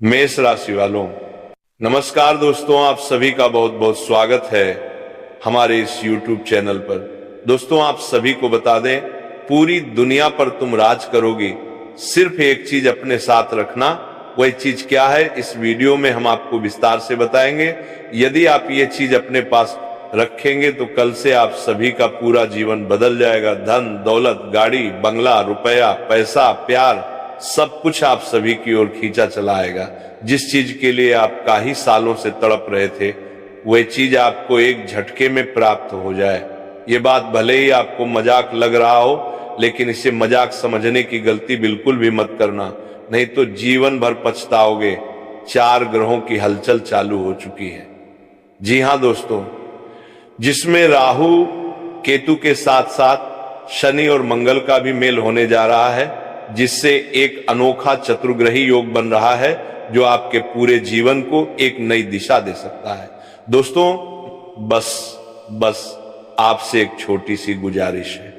मेष राशि वालों, नमस्कार दोस्तों। आप सभी का बहुत बहुत स्वागत है हमारे इस YouTube चैनल पर। दोस्तों, आप सभी को बता दें, पूरी दुनिया पर तुम राज करोगे, सिर्फ एक चीज अपने साथ रखना। वही चीज क्या है, इस वीडियो में हम आपको विस्तार से बताएंगे। यदि आप ये चीज अपने पास रखेंगे तो कल से आप सभी का पूरा जीवन बदल जाएगा। धन दौलत, गाड़ी बंगला, रुपया, पैसा, प्यार, सब कुछ आप सभी की ओर खींचा चला आएगा। जिस चीज के लिए आप काफी सालों से तड़प रहे थे, वह चीज आपको एक झटके में प्राप्त हो जाए। ये बात भले ही आपको मजाक लग रहा हो, लेकिन इसे मजाक समझने की गलती बिल्कुल भी मत करना, नहीं तो जीवन भर पछताओगे। 4 ग्रहों की हलचल चालू हो चुकी है। जी हाँ दोस्तों, जिसमें राहु केतु के साथ साथ शनि और मंगल का भी मेल होने जा रहा है, जिससे एक अनोखा चतुर्ग्रही योग बन रहा है, जो आपके पूरे जीवन को एक नई दिशा दे सकता है। दोस्तों, बस आपसे एक छोटी सी गुजारिश है।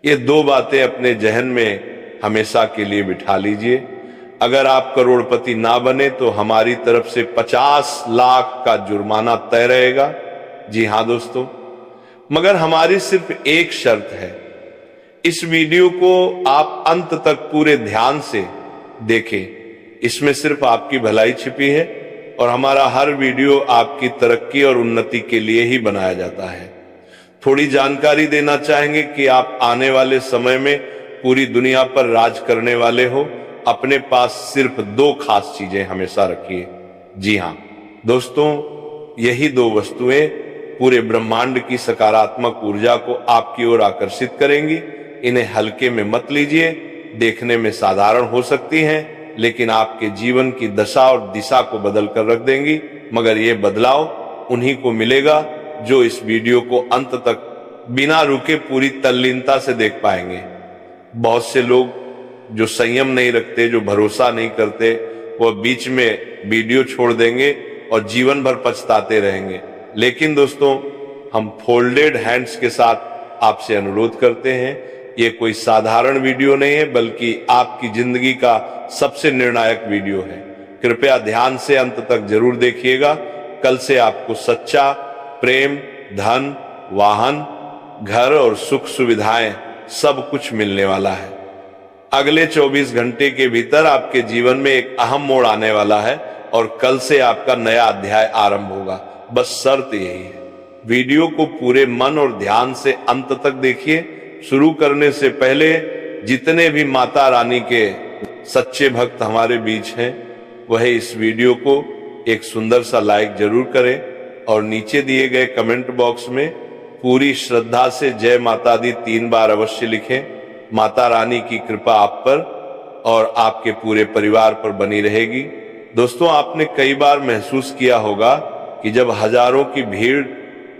ये 2 बातें अपने जहन में हमेशा के लिए बिठा लीजिए। अगर आप करोड़पति ना बने तो हमारी तरफ से 50 लाख का जुर्माना तय रहेगा। जी हाँ दोस्तों, मगर हमारी सिर्फ एक शर्त है, इस वीडियो को आप अंत तक पूरे ध्यान से देखें। इसमें सिर्फ आपकी भलाई छिपी है और हमारा हर वीडियो आपकी तरक्की और उन्नति के लिए ही बनाया जाता है। थोड़ी जानकारी देना चाहेंगे कि आप आने वाले समय में पूरी दुनिया पर राज करने वाले हो। अपने पास सिर्फ 2 खास चीजें हमेशा रखिए। जी हाँ दोस्तों, यही 2 वस्तुएं पूरे ब्रह्मांड की सकारात्मक ऊर्जा को आपकी ओर आकर्षित करेंगी। इन्हें हल्के में मत लीजिए। देखने में साधारण हो सकती हैं, लेकिन आपके जीवन की दशा और दिशा को बदल कर रख देंगी। मगर ये बदलाव उन्हीं को मिलेगा जो इस वीडियो को अंत तक बिना रुके पूरी तल्लीनता से देख पाएंगे। बहुत से लोग जो संयम नहीं रखते, जो भरोसा नहीं करते, वह बीच में वीडियो छोड़ देंगे और जीवन भर पछताते रहेंगे। लेकिन दोस्तों, हम फोल्डेड हैंड्स के साथ आपसे अनुरोध करते हैं, ये कोई साधारण वीडियो नहीं है, बल्कि आपकी जिंदगी का सबसे निर्णायक वीडियो है। कृपया ध्यान से अंत तक जरूर देखिएगा। कल से आपको सच्चा प्रेम, धन, वाहन, घर और सुख सुविधाएं सब कुछ मिलने वाला है। अगले 24 घंटे के भीतर आपके जीवन में एक अहम मोड़ आने वाला है और कल से आपका नया अध्याय आरंभ होगा। बस शर्त यही है, वीडियो को पूरे मन और ध्यान से अंत तक देखिए। शुरू करने से पहले जितने भी माता रानी के सच्चे भक्त हमारे बीच हैं, वह इस वीडियो को एक सुंदर सा लाइक जरूर करें और नीचे दिए गए कमेंट बॉक्स में पूरी श्रद्धा से जय माता दी 3 बार अवश्य लिखें। माता रानी की कृपा आप पर और आपके पूरे परिवार पर बनी रहेगी। दोस्तों, आपने कई बार महसूस किया होगा कि जब हजारों की भीड़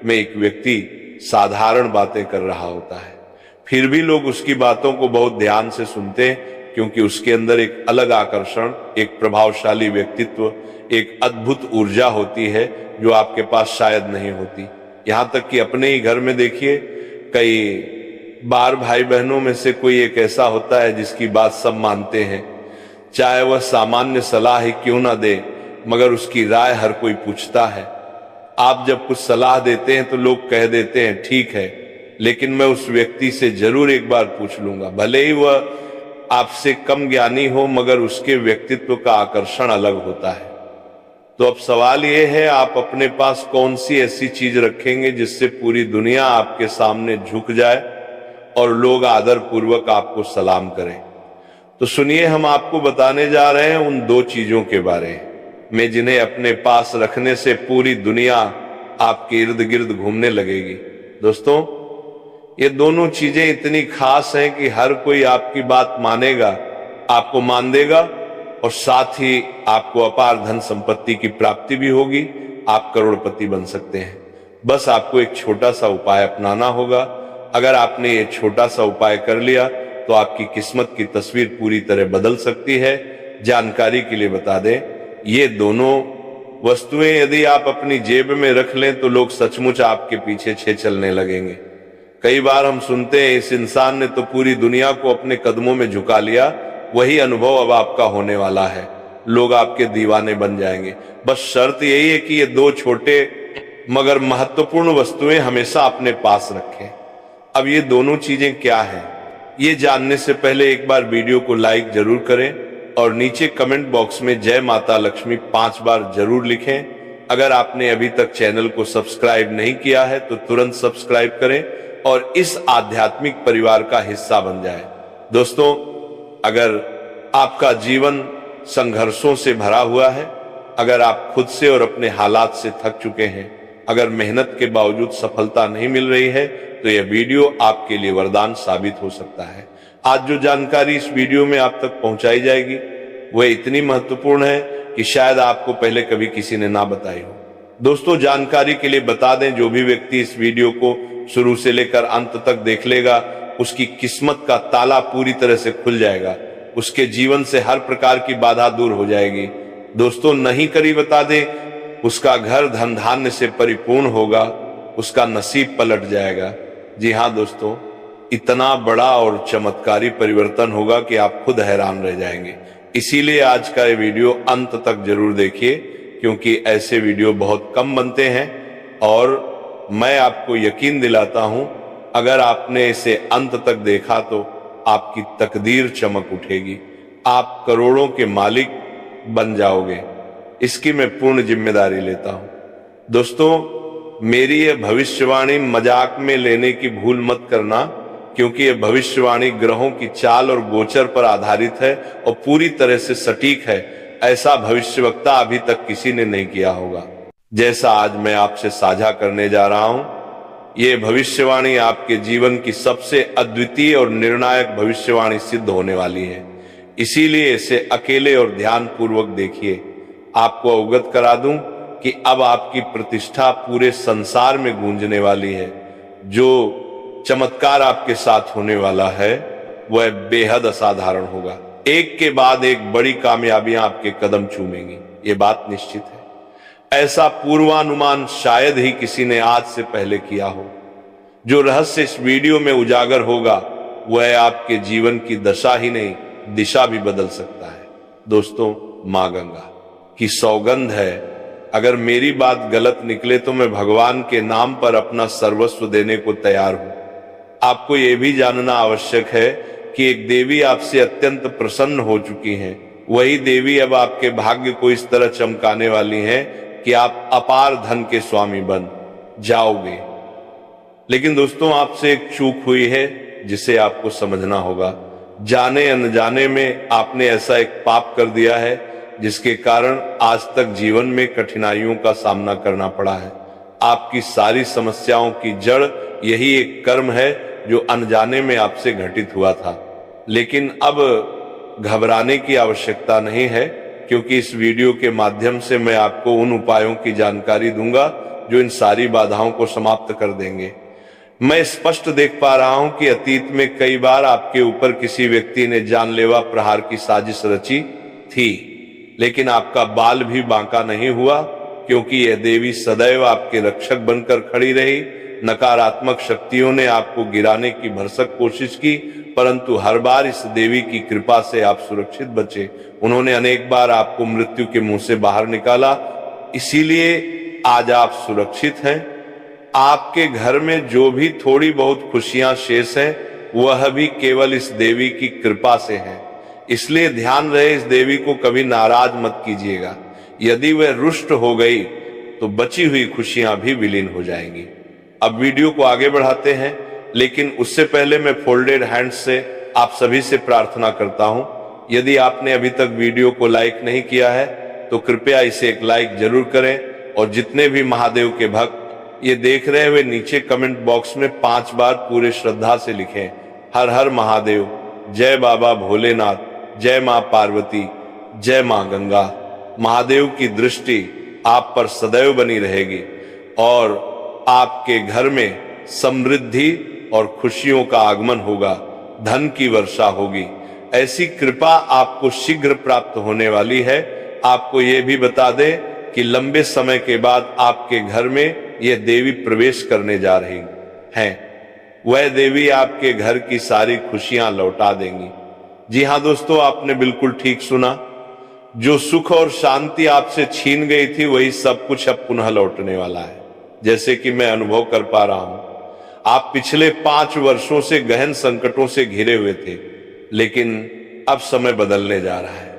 में एक व्यक्ति साधारण बातें कर रहा होता है, फिर भी लोग उसकी बातों को बहुत ध्यान से सुनते हैं, क्योंकि उसके अंदर एक अलग आकर्षण, एक प्रभावशाली व्यक्तित्व, एक अद्भुत ऊर्जा होती है जो आपके पास शायद नहीं होती। यहां तक कि अपने ही घर में देखिए, कई बार भाई बहनों में से कोई एक ऐसा होता है जिसकी बात सब मानते हैं, चाहे वह सामान्य सलाह ही क्यों ना दे, मगर उसकी राय हर कोई पूछता है। आप जब कुछ सलाह देते हैं तो लोग कह देते हैं ठीक है, लेकिन मैं उस व्यक्ति से जरूर एक बार पूछ लूंगा। भले ही वह आपसे कम ज्ञानी हो, मगर उसके व्यक्तित्व का आकर्षण अलग होता है। तो अब सवाल यह है, आप अपने पास कौन सी ऐसी चीज रखेंगे जिससे पूरी दुनिया आपके सामने झुक जाए और लोग आदर पूर्वक आपको सलाम करें? तो सुनिए, हम आपको बताने जा रहे हैं उन 2 चीजों के बारे में, जिन्हें अपने पास रखने से पूरी दुनिया आपके इर्द गिर्द घूमने लगेगी। दोस्तों, ये दोनों चीजें इतनी खास हैं कि हर कोई आपकी बात मानेगा, आपको मान देगा और साथ ही आपको अपार धन संपत्ति की प्राप्ति भी होगी। आप करोड़पति बन सकते हैं। बस आपको एक छोटा सा उपाय अपनाना होगा। अगर आपने ये छोटा सा उपाय कर लिया तो आपकी किस्मत की तस्वीर पूरी तरह बदल सकती है। जानकारी के लिए बता दें, ये दोनों वस्तुएं यदि आप अपनी जेब में रख लें तो लोग सचमुच आपके पीछे चलने लगेंगे। कई बार हम सुनते हैं, इस इंसान ने तो पूरी दुनिया को अपने कदमों में झुका लिया। वही अनुभव अब आपका होने वाला है। लोग आपके दीवाने बन जाएंगे। बस शर्त यही है कि ये दो छोटे मगर महत्वपूर्ण वस्तुएं हमेशा अपने पास रखें। अब ये दोनों चीजें क्या हैं, ये जानने से पहले एक बार वीडियो को लाइक जरूर करें और नीचे कमेंट बॉक्स में जय माता लक्ष्मी 5 बार जरूर लिखें। अगर आपने अभी तक चैनल को सब्सक्राइब नहीं किया है तो तुरंत सब्सक्राइब करें और इस आध्यात्मिक परिवार का हिस्सा बन जाएं। दोस्तों, अगर आपका जीवन संघर्षों से भरा हुआ है, अगर आप खुद से और अपने हालात से थक चुके हैं, अगर मेहनत के बावजूद सफलता नहीं मिल रही है, तो यह वीडियो आपके लिए वरदान साबित हो सकता है। आज जो जानकारी इस वीडियो में आप तक पहुंचाई जाएगी वह इतनी महत्वपूर्ण है कि शायद आपको पहले कभी किसी ने ना बताई हो। दोस्तों, जानकारी के लिए बता दें, जो भी व्यक्ति इस वीडियो को शुरू से लेकर अंत तक देख लेगा, उसकी किस्मत का ताला पूरी तरह से खुल जाएगा, उसके जीवन से हर प्रकार की बाधा दूर हो जाएगी। दोस्तों, नहीं करी बता दें, उसका घर धन धान्य से परिपूर्ण होगा, उसका नसीब पलट जाएगा। जी हाँ दोस्तों, इतना बड़ा और चमत्कारी परिवर्तन होगा कि आप खुद हैरान रह जाएंगे। इसीलिए आज का ये वीडियो अंत तक जरूर देखिए, क्योंकि ऐसे वीडियो बहुत कम बनते हैं और मैं आपको यकीन दिलाता हूं, अगर आपने इसे अंत तक देखा तो आपकी तकदीर चमक उठेगी, आप करोड़ों के मालिक बन जाओगे। इसकी मैं पूर्ण जिम्मेदारी लेता हूं। दोस्तों, मेरी यह भविष्यवाणी मजाक में लेने की भूल मत करना, क्योंकि यह भविष्यवाणी ग्रहों की चाल और गोचर पर आधारित है और पूरी तरह से सटीक है। ऐसा भविष्यवक्ता अभी तक किसी ने नहीं किया होगा जैसा आज मैं आपसे साझा करने जा रहा हूं। यह भविष्यवाणी आपके जीवन की सबसे अद्वितीय और निर्णायक भविष्यवाणी सिद्ध होने वाली है। इसीलिए इसे अकेले और ध्यान पूर्वक देखिए। आपको अवगत करा दूं कि अब आपकी प्रतिष्ठा पूरे संसार में गूंजने वाली है। जो चमत्कार आपके साथ होने वाला है वह बेहद असाधारण होगा। एक के बाद एक बड़ी कामयाबियां आपके कदम चूमेंगी, ये बात निश्चित है। ऐसा पूर्वानुमान शायद ही किसी ने आज से पहले किया हो। जो रहस्य इस वीडियो में उजागर होगा वह आपके जीवन की दशा ही नहीं, दिशा भी बदल सकता है। दोस्तों, मां गंगा की सौगंध है, अगर मेरी बात गलत निकले तो मैं भगवान के नाम पर अपना सर्वस्व देने को तैयार हूं। आपको यह भी जानना आवश्यक है कि एक देवी आपसे अत्यंत प्रसन्न हो चुकी हैं। वही देवी अब आपके भाग्य को इस तरह चमकाने वाली है कि आप अपार धन के स्वामी बन जाओगे। लेकिन दोस्तों, आपसे एक चूक हुई है जिसे आपको समझना होगा। जाने अनजाने में आपने ऐसा एक पाप कर दिया है जिसके कारण आज तक जीवन में कठिनाइयों का सामना करना पड़ा है। आपकी सारी समस्याओं की जड़ यही एक कर्म है जो अनजाने में आपसे घटित हुआ था। लेकिन अब घबराने की आवश्यकता नहीं है, क्योंकि इस वीडियो के माध्यम से मैं आपको उन उपायों की जानकारी दूंगा जो इन सारी बाधाओं को समाप्त कर देंगे। मैं स्पष्ट देख पा रहा हूं कि अतीत में कई बार आपके ऊपर किसी व्यक्ति ने जानलेवा प्रहार की साजिश रची थी, लेकिन आपका बाल भी बांका नहीं हुआ, क्योंकि यह देवी सदैव आपके रक्षक बनकर खड़ी रही। नकारात्मक शक्तियों ने आपको गिराने की भरसक कोशिश की, परंतु हर बार इस देवी की कृपा से आप सुरक्षित बचे। उन्होंने अनेक बार आपको मृत्यु के मुंह से बाहर निकाला, इसीलिए आज आप सुरक्षित हैं। आपके घर में जो भी थोड़ी बहुत खुशियां शेष हैं, वह भी केवल इस देवी की कृपा से है। इसलिए ध्यान रहे, इस देवी को कभी नाराज मत कीजिएगा। यदि वह रुष्ट हो गई तो बची हुई खुशियां भी विलीन हो जाएंगी। अब वीडियो को आगे बढ़ाते हैं, लेकिन उससे पहले मैं फोल्डेड हैंड्स से आप सभी से प्रार्थना करता हूं, यदि आपने अभी तक वीडियो को लाइक नहीं किया है तो कृपया इसे एक लाइक जरूर करें। और जितने भी महादेव के भक्त ये देख रहे हैं वे नीचे कमेंट बॉक्स में 5 बार पूरे श्रद्धा से लिखें, हर हर महादेव, जय बाबा भोलेनाथ, जय मां पार्वती, जय मां गंगा। महादेव की दृष्टि आप पर सदैव बनी रहेगी और आपके घर में समृद्धि और खुशियों का आगमन होगा, धन की वर्षा होगी। ऐसी कृपा आपको शीघ्र प्राप्त होने वाली है। आपको यह भी बता दें कि लंबे समय के बाद आपके घर में यह देवी प्रवेश करने जा रही हैं। वह देवी आपके घर की सारी खुशियां लौटा देंगी। जी हां दोस्तों, आपने बिल्कुल ठीक सुना। जो सुख और शांति आपसे छीन गई थी वही सब कुछ अब पुनः लौटने वाला है। जैसे कि मैं अनुभव कर पा रहा हूं, आप पिछले 5 वर्षों से गहन संकटों से घिरे हुए थे, लेकिन अब समय बदलने जा रहा है।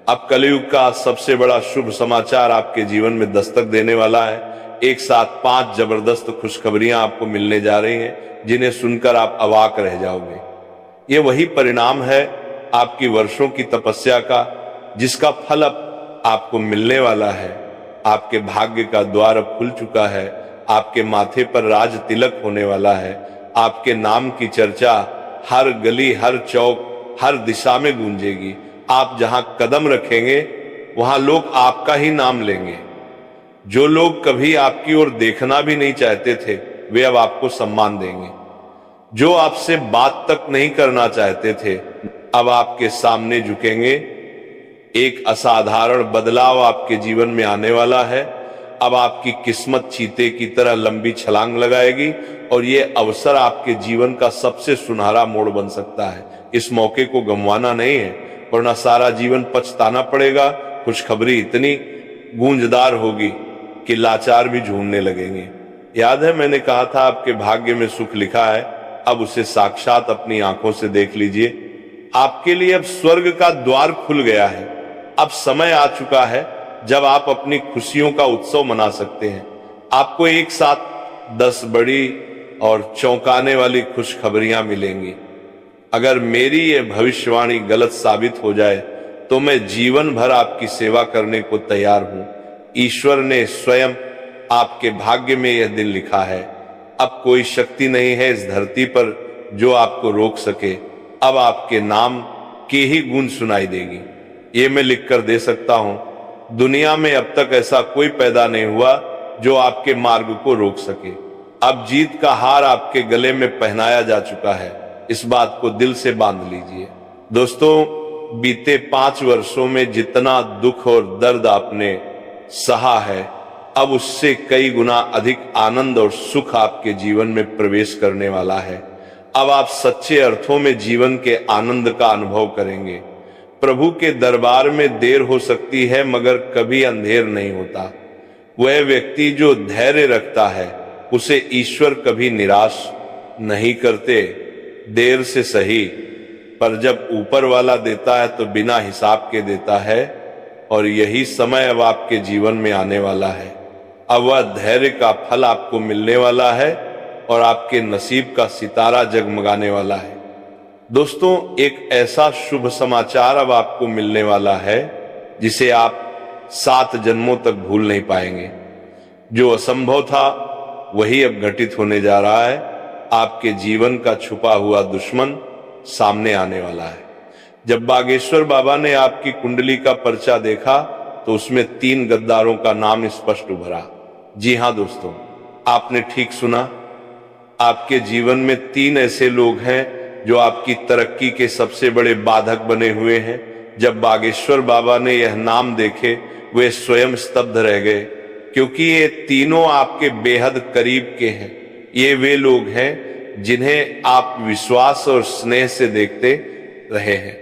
अब कलयुग का सबसे बड़ा शुभ समाचार आपके जीवन में दस्तक देने वाला है। एक साथ 5 जबरदस्त खुशखबरियां आपको मिलने जा रही हैं, जिन्हें सुनकर आप अवाक रह जाओगे। ये वही परिणाम है आपकी वर्षों की तपस्या का, जिसका फल अब आपको मिलने वाला है। आपके भाग्य का द्वार अब खुल चुका है। आपके माथे पर राज तिलक होने वाला है। आपके नाम की चर्चा हर गली, हर चौक, हर दिशा में गूंजेगी। आप जहां कदम रखेंगे वहां लोग आपका ही नाम लेंगे। जो लोग कभी आपकी ओर देखना भी नहीं चाहते थे, वे अब आपको सम्मान देंगे। जो आपसे बात तक नहीं करना चाहते थे, अब आपके सामने झुकेंगे। एक असाधारण बदलाव आपके जीवन में आने वाला है। अब आपकी किस्मत चीते की तरह लंबी छलांग लगाएगी और ये अवसर आपके जीवन का सबसे सुनहरा मोड़ बन सकता है। इस मौके को गंवाना नहीं है, वरना सारा जीवन पछताना पड़ेगा। खुशखबरी इतनी गूंजदार होगी कि लाचार भी झूमने लगेंगे। याद है मैंने कहा था आपके भाग्य में सुख लिखा है, अब उसे साक्षात अपनी आंखों से देख लीजिए। आपके लिए अब स्वर्ग का द्वार खुल गया है। अब समय आ चुका है जब आप अपनी खुशियों का उत्सव मना सकते हैं। आपको एक साथ 10 बड़ी और चौंकाने वाली खुशखबरियां मिलेंगी। अगर मेरी ये भविष्यवाणी गलत साबित हो जाए तो मैं जीवन भर आपकी सेवा करने को तैयार हूं। ईश्वर ने स्वयं आपके भाग्य में यह दिन लिखा है। अब कोई शक्ति नहीं है इस धरती पर जो आपको रोक सके। अब आपके नाम की ही गूंज सुनाई देगी। ये मैं लिखकर दे सकता हूं। दुनिया में अब तक ऐसा कोई पैदा नहीं हुआ जो आपके मार्ग को रोक सके। अब जीत का हार आपके गले में पहनाया जा चुका है। इस बात को दिल से बांध लीजिए। दोस्तों, बीते 5 वर्षों में जितना दुख और दर्द आपने सहा है, अब उससे कई गुना अधिक आनंद और सुख आपके जीवन में प्रवेश करने वाला है। अब आप सच्चे अर्थों में जीवन के आनंद का अनुभव करेंगे। प्रभु के दरबार में देर हो सकती है, मगर कभी अंधेर नहीं होता। वह व्यक्ति जो धैर्य रखता है उसे ईश्वर कभी निराश नहीं करते। देर से सही, पर जब ऊपर वाला देता है तो बिना हिसाब के देता है। और यही समय अब आपके जीवन में आने वाला है। अब वह धैर्य का फल आपको मिलने वाला है और आपके नसीब का सितारा जगमगाने वाला है। दोस्तों, एक ऐसा शुभ समाचार अब आपको मिलने वाला है जिसे आप 7 जन्मों तक भूल नहीं पाएंगे। जो असंभव था वही अब घटित होने जा रहा है। आपके जीवन का छुपा हुआ दुश्मन सामने आने वाला है। जब बागेश्वर बाबा ने आपकी कुंडली का पर्चा देखा तो उसमें 3 गद्दारों का नाम स्पष्ट उभरा। जी हां दोस्तों, आपने ठीक सुना। आपके जीवन में 3 ऐसे लोग हैं जो आपकी तरक्की के सबसे बड़े बाधक बने हुए हैं। जब बागेश्वर बाबा ने यह नाम देखे, वे स्वयं स्तब्ध रह गए, क्योंकि ये तीनों आपके बेहद करीब के हैं। ये वे लोग हैं जिन्हें आप विश्वास और स्नेह से देखते रहे हैं।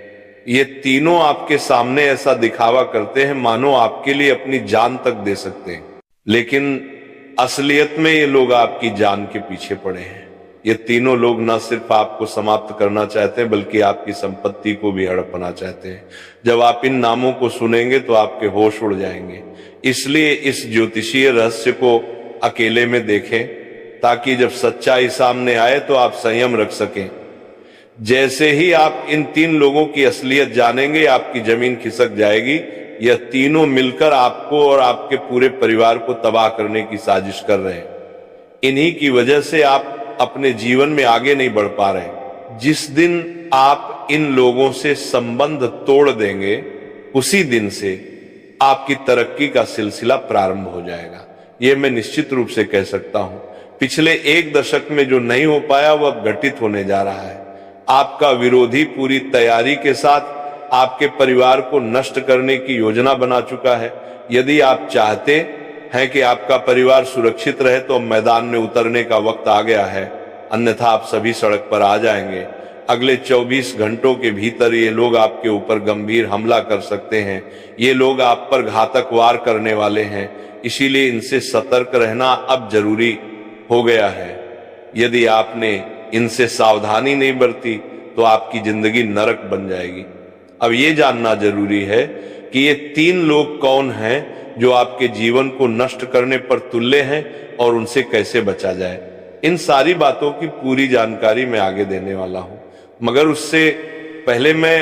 ये तीनों आपके सामने ऐसा दिखावा करते हैं मानो आपके लिए अपनी जान तक दे सकते हैं, लेकिन असलियत में ये लोग आपकी जान के पीछे पड़े हैं। ये तीनों लोग न सिर्फ आपको समाप्त करना चाहते हैं, बल्कि आपकी संपत्ति को भी हड़पना चाहते हैं। जब आप इन नामों को सुनेंगे तो आपके होश उड़ जाएंगे। इसलिए इस ज्योतिषीय रहस्य को अकेले में देखें, ताकि जब सच्चाई सामने आए तो आप संयम रख सकें। जैसे ही आप इन 3 लोगों की असलियत जानेंगे, आपकी जमीन खिसक जाएगी। यह तीनों मिलकर आपको और आपके पूरे परिवार को तबाह करने की साजिश कर रहे हैं। इन्हीं की वजह से आप अपने जीवन में आगे नहीं बढ़ पा रहे। जिस दिन आप इन लोगों से संबंध तोड़ देंगे, उसी दिन से आपकी तरक्की का सिलसिला प्रारंभ हो जाएगा। यह मैं निश्चित रूप से कह सकता हूं। पिछले 1 दशक में जो नहीं हो पाया वह अब घटित होने जा रहा है। आपका विरोधी पूरी तैयारी के साथ आपके परिवार को नष्ट करने की योजना बना चुका है। यदि आप चाहते हैं कि आपका परिवार सुरक्षित रहे तो मैदान में उतरने का वक्त आ गया है, अन्यथा आप सभी सड़क पर आ जाएंगे। अगले 24 घंटों के भीतर ये लोग आपके ऊपर गंभीर हमला कर सकते हैं। ये लोग आप पर घातक वार करने वाले हैं, इसीलिए इनसे सतर्क रहना अब जरूरी हो गया है। यदि आपने इनसे सावधानी नहीं बरती तो आपकी जिंदगी नरक बन जाएगी। अब ये जानना जरूरी है कि ये 3 लोग कौन हैं जो आपके जीवन को नष्ट करने पर तुल्य हैं और उनसे कैसे बचा जाए। इन सारी बातों की पूरी जानकारी मैं आगे देने वाला हूं, मगर उससे पहले मैं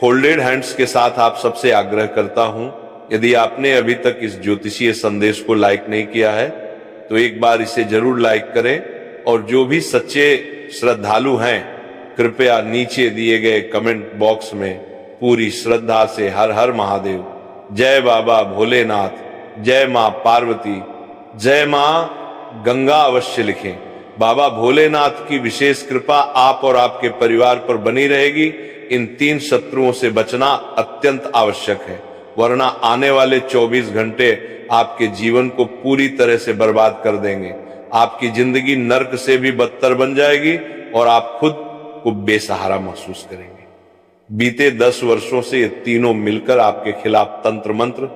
फोल्डेड हैंड्स के साथ आप सबसे आग्रह करता हूं, यदि आपने अभी तक इस ज्योतिषीय संदेश को लाइक नहीं किया है तो एक बार इसे जरूर लाइक करें, और जो भी सच्चे श्रद्धालु हैं कृपया नीचे दिए गए कमेंट बॉक्स में पूरी श्रद्धा से हर हर महादेव, जय बाबा भोलेनाथ, जय मां पार्वती, जय मां गंगा अवश्य लिखें। बाबा भोलेनाथ की विशेष कृपा आप और आपके परिवार पर बनी रहेगी। इन 3 शत्रुओं से बचना अत्यंत आवश्यक है, वरना आने वाले 24 घंटे आपके जीवन को पूरी तरह से बर्बाद कर देंगे। आपकी जिंदगी नर्क से भी बदतर बन जाएगी और आप खुद को बेसहारा महसूस करेंगे। बीते 10 वर्षों से ये तीनों मिलकर आपके खिलाफ तंत्र मंत्र,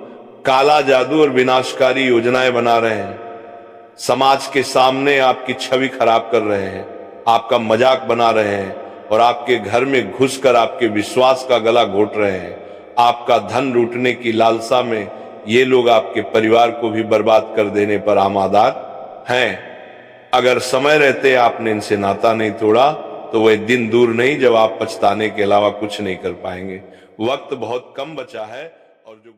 काला जादू और विनाशकारी योजनाएं बना रहे हैं। समाज के सामने आपकी छवि खराब कर रहे हैं, आपका मजाक बना रहे हैं और आपके घर में घुसकर आपके विश्वास का गला घोट रहे हैं। आपका धन लूटने की लालसा में ये लोग आपके परिवार को भी बर्बाद कर देने पर आमादार हैं। अगर समय रहते आपने इनसे नाता नहीं तोड़ा तो वह दिन दूर नहीं जब आप पछताने के अलावा कुछ नहीं कर पाएंगे। वक्त बहुत कम बचा है और जो